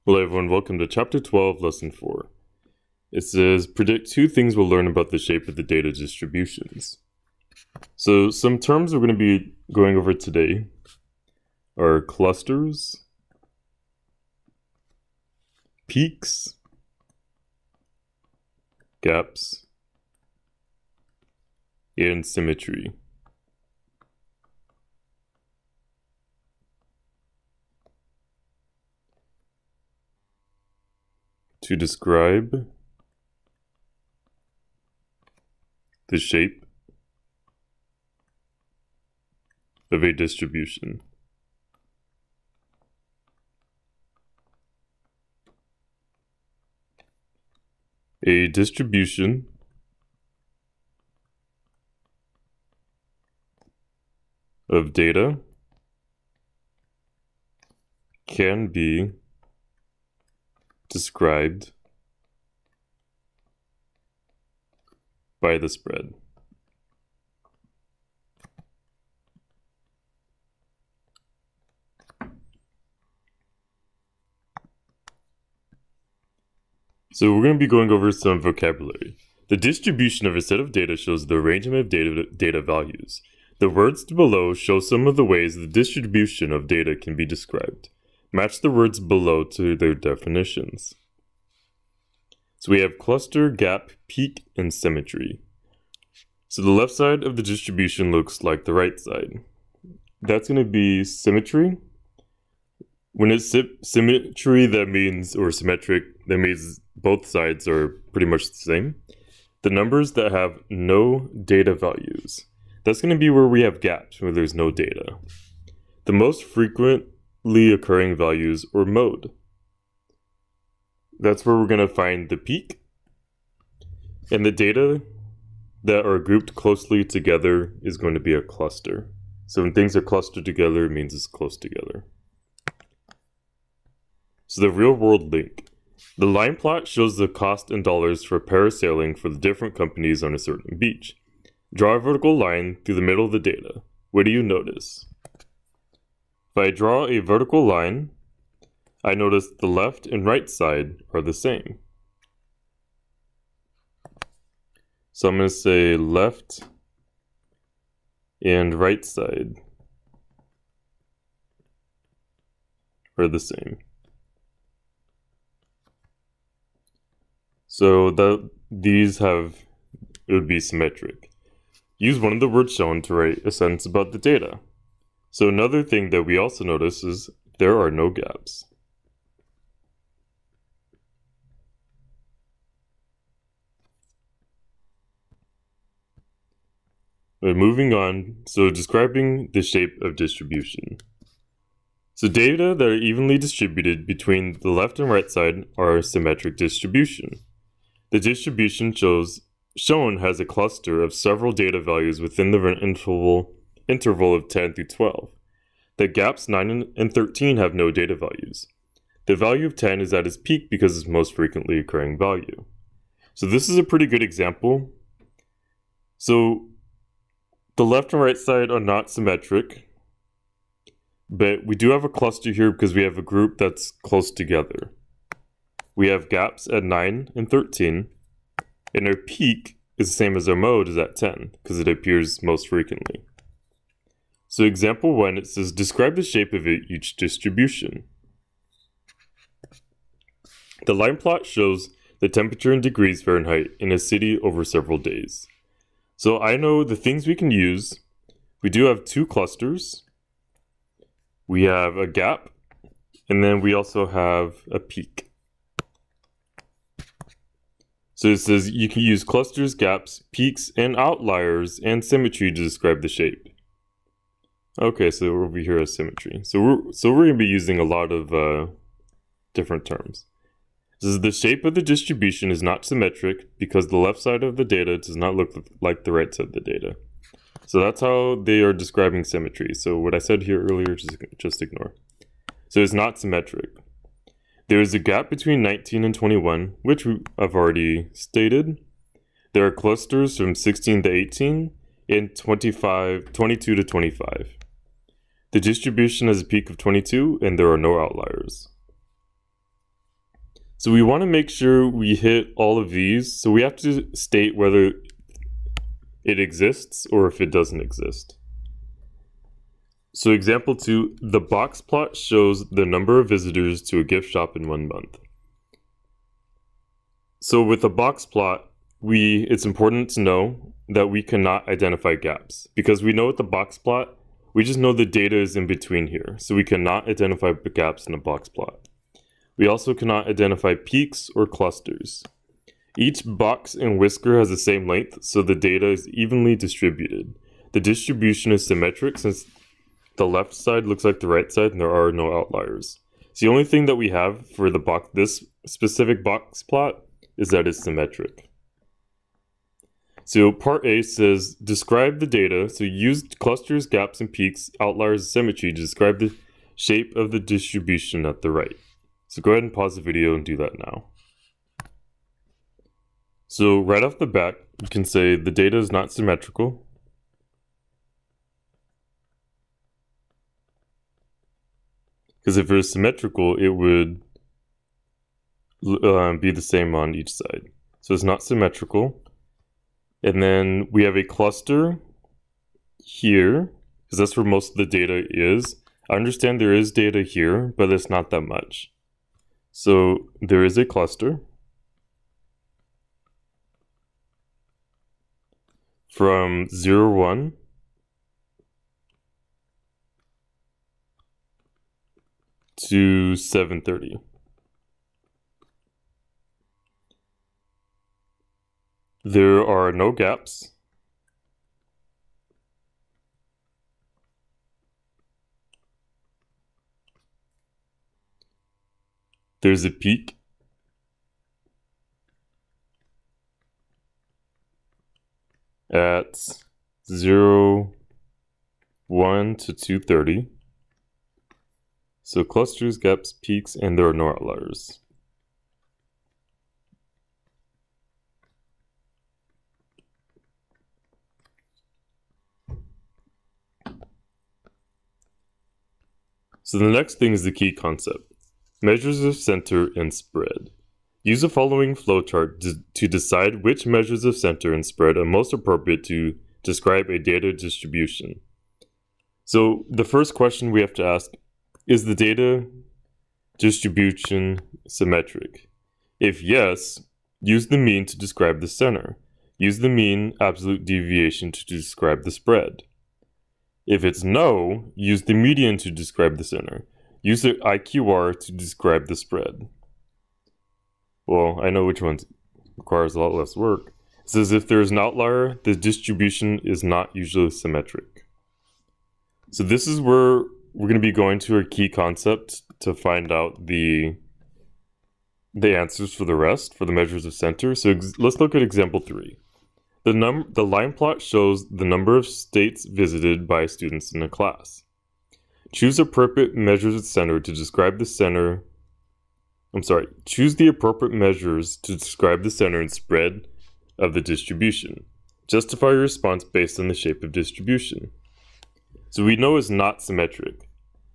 Hello everyone, welcome to Chapter 12, Lesson 4. It says, predict 2 things we'll learn about the shape of the data distributions. So some terms we're going to be going over today are clusters, peaks, gaps, and symmetry. To describe the shape of a distribution. A distribution of data can be described by the spread. So we're going to be going over some vocabulary. The distribution of a set of data shows the arrangement of data values. The words below show some of the ways the distribution of data can be described. Match the words below to their definitions. So we have cluster, gap, peak, and symmetry. So the left side of the distribution looks like the right side. That's going to be symmetry. When it's symmetry, that means, or symmetric, that means both sides are pretty much the same. The numbers that have no data values, that's going to be where we have gaps, where there's no data. The most frequently occurring values or mode. That's where we're going to find the peak. And the data that are grouped closely together is going to be a cluster. So when things are clustered together, it means it's close together. So the real world link. The line plot shows the cost in dollars for parasailing for the different companies on a certain beach. Draw a vertical line through the middle of the data. What do you notice? If I draw a vertical line, I notice the left and right side are the same. So I'm going to say left and right side are the same. So these it would be symmetric. Use one of the words shown to write a sentence about the data. So another thing that we also notice is there are no gaps. But moving on, so describing the shape of distribution. So data that are evenly distributed between the left and right side are a symmetric distribution. The distribution shown has a cluster of several data values within the interval of 10 through 12. The gaps 9 and 13 have no data values. The value of 10 is at its peak because it's most frequently occurring value. So this is a pretty good example. So the left and right side are not symmetric, but we do have a cluster here because we have a group that's close together. We have gaps at 9 and 13, and our peak is the same as our mode is at 10 because it appears most frequently. So example 1, it says, describe the shape of each distribution. The line plot shows the temperature in degrees Fahrenheit in a city over several days. So I know the things we can use. We do have 2 clusters. We have a gap, and then we also have a peak. So it says you can use clusters, gaps, peaks, and outliers, and symmetry to describe the shape. Okay, so over here is symmetry. So we're going to be using a lot of different terms. This is the shape of the distribution is not symmetric because the left side of the data does not look like the right side of the data. So that's how they are describing symmetry. So what I said here earlier, just ignore. So it's not symmetric. There is a gap between 19 and 21, which I've already stated. There are clusters from 16 to 18 and 22 to 25. The distribution has a peak of 22 and there are no outliers. So we want to make sure we hit all of these. So we have to state whether it exists or if it doesn't exist. So example 2, the box plot shows the number of visitors to a gift shop in 1 month. So with a box plot, it's important to know that we cannot identify gaps, because we know with the box plot, we just know the data is in between here. So we cannot identify gaps in a box plot. We also cannot identify peaks or clusters. Each box and whisker has the same length, so the data is evenly distributed. The distribution is symmetric since the left side looks like the right side and there are no outliers. So the only thing that we have for this specific box plot is that it's symmetric. So part A says, describe the data. So use clusters, gaps, and peaks, outliers, and symmetry to describe the shape of the distribution at the right. So go ahead and pause the video and do that now. So right off the bat, you can say the data is not symmetrical. Because if it was symmetrical, it would be the same on each side. So it's not symmetrical. And then we have a cluster here, because that's where most of the data is. I understand there is data here, but it's not that much. So there is a cluster from 0, 1 to 730. There are no gaps. There's a peak. At 0, 1 to 230. So clusters, gaps, peaks, and there are no outliers. So the next thing is the key concept. Measures of center and spread. Use the following flowchart to decide which measures of center and spread are most appropriate to describe a data distribution. So the first question we have to ask, is the data distribution symmetric? If yes, use the mean to describe the center. Use the mean absolute deviation to describe the spread. If it's no, use the median to describe the center. Use the IQR to describe the spread. Well, I know which one requires a lot less work. It says if there is an outlier, the distribution is not usually symmetric. So this is where we're going to be going to a key concept to find out the answers for the rest, for the measures of center. So let's look at example 3. The line plot shows the number of states visited by students in a class. Choose appropriate measures of center to describe the center. Choose the appropriate measures to describe the center and spread of the distribution. Justify your response based on the shape of distribution. So we know it's not symmetric.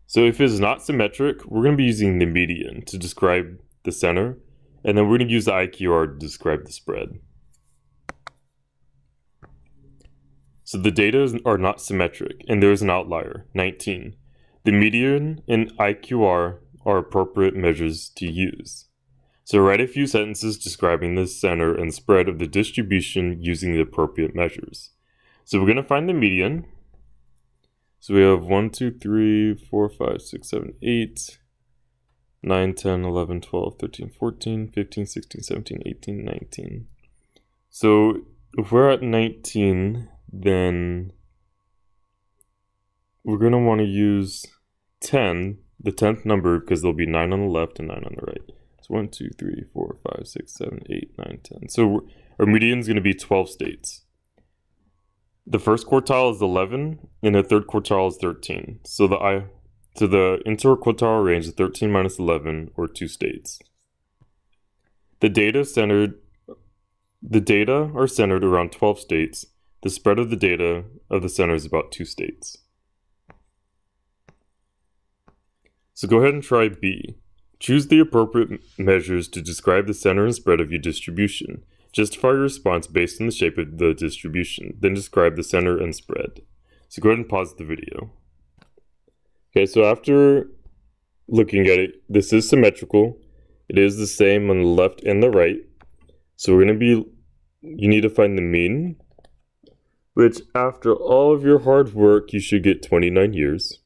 So if it's not symmetric, we're going to be using the median to describe the center, and then we're going to use the IQR to describe the spread. So the data are not symmetric, and there is an outlier, 19. The median and IQR are appropriate measures to use. So write a few sentences describing the center and spread of the distribution using the appropriate measures. So we're going to find the median. So we have 1, 2, 3, 4, 5, 6, 7, 8, 9, 10, 11, 12, 13, 14, 15, 16, 17, 18, 19. So if we're at 19, then we're going to want to use 10, the 10th number, because there'll be 9 on the left and 9 on the right. So 1, 2, 3, 4, 5, 6, 7, 8, 9, 10. So our median is going to be 12 states. The first quartile is 11, and the third quartile is 13. So the interquartile range is 13 minus 11, or 2 states. The data are centered around 12 states. The spread of the data of the center is about 2 states. So go ahead and try B. Choose the appropriate measures to describe the center and spread of your distribution. Justify your response based on the shape of the distribution, then describe the center and spread. So go ahead and pause the video. Okay, so after looking at it, this is symmetrical. It is the same on the left and the right. So you need to find the mean, which after all of your hard work, you should get 29 years.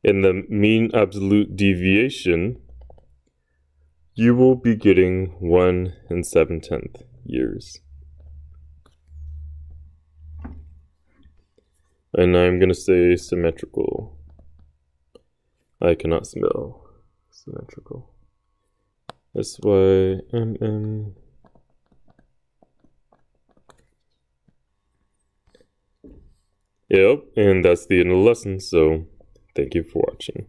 And the mean absolute deviation, you will be getting 1 7/10 years. And I'm going to say symmetrical. I cannot spell symmetrical. SYMM. Yep, and that's the end of the lesson, so thank you for watching.